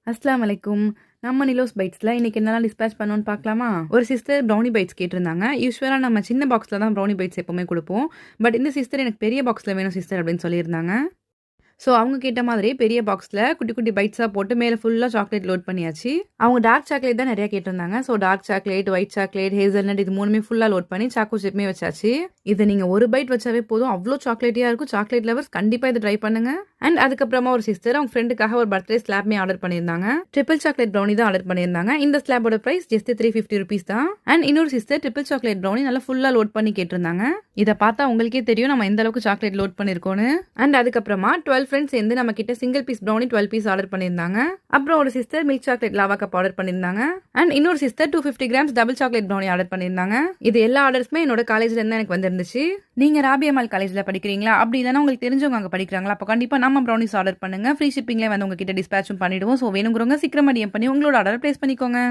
அஸ்ஸலாமு அலைக்கும். நம்ம நிலோஸ் பைட்ஸ்ல இன்னைக்கு என்னலாம் டிஸ்பேட்ச் பண்ணோம்னு பார்க்கலாமா? ஒரு சிஸ்டர் ப்ரௌனி பைட்ஸ் கேட்டிருந்தாங்க. யூசுவலா நம்ம சின்ன பாக்ஸ்ல தான் ப்ரௌனி பைட்ஸ் எப்பவுமே குடுப்போம். பட் இந்த சிஸ்டர் எனக்கு பெரிய பாக்ஸ்ல வேணும் சிஸ்டர் அப்படின்னு சொல்லியிருந்தாங்க. ஸோ அவங்க கேட்ட மாதிரி பெரிய பாக்ஸ்ல குட்டி குட்டி பைட்ஸா போட்டு மேல ஃபுல்லா சாக்லேட் லோட் பண்ணியாச்சு. அவங்க டார்க் சாக்லேட் தான் நிறைய கேட்டிருந்தாங்க. So dark chocolate, white chocolate, hazelnut இது மூணுமே ஃபுல்லா லோட் பண்ணி சாக்கோ சிப்மே வச்சாச்சு. இதை நீங்க ஒரு பைட் வச்சாவே போதும், அவ்வளோ சாக்லேட்டியா இருக்கும். சாக்லேட் லவர்ஸ் கண்டிப்பா இதை ட்ரை பண்ணுங்க. அண்ட் அதுக்கப்புறமா ஒரு சிஸ்டர் அவங்க ஃப்ரெண்டுக்காக ஒரு பர்த்டே ஸ்லாப்மே ஆர்டர் பண்ணியிருந்தாங்க. ட்ரிபிள் சாக்லேட் ப்ரௌனி தான் ஆர்டர் பண்ணியிருந்தாங்க. இந்த ஸ்லாபோட பிரைஸ் ஜஸ்ட் 350 ருபீஸ் தான். அண்ட் இன்னொரு சிஸ்டர் ட்ரிபிள் சாக்லேட் ப்ரௌனி நல்லா ஃபுல்லா லோட் பண்ணி கேட்டிருந்தாங்க. இதை பார்த்தா உங்களுக்கே தெரியும் நம்ம எந்த அளவுக்கு சாக்லேட் லோட் பண்ணிருக்கோன்னு. அண்ட் அதுக்கப்புறமா 12 ஃப்ரெண்ட்ஸ் சேர்ந்து நம்ம கிட்ட single piece brownie 12 piece order பண்ணியிருந்தாங்க. அப்புறம் ஒரு sister milk chocolate lava cup order பண்ணியிருந்தாங்க. அண்ட் இன்னொரு sister 250 grams double chocolate brownie order பண்ணியிருந்தாங்க. இது எல்லா ஆர்டர்ஸுமே என்னோட காலேஜ்ல இருந்து எனக்கு வந்துருந்துச்சு. நீங்க ராபியமால் காலேஜ்ல படிக்கிறீங்களா? அப்படி இல்லைன்னா உங்களுக்கு தெரிஞ்சவங்க அங்கே படிக்கிறாங்களா? அப்போ கண்டிப்பா நம்ம ப்ரௌனிஸ் ஆர்டர் பண்ணுங்க. ஃப்ரீ ஷிப்பிங்லேயே வந்து உங்ககிட்ட டிஸ்பேச்சும் பண்ணிடுவோம். ஸோ வேணுங்கிறவங்க சீக்கிரமா டிஎம் பண்ணி உங்களோட ஆர்டர் பிளேஸ் பண்ணிக்கோங்க.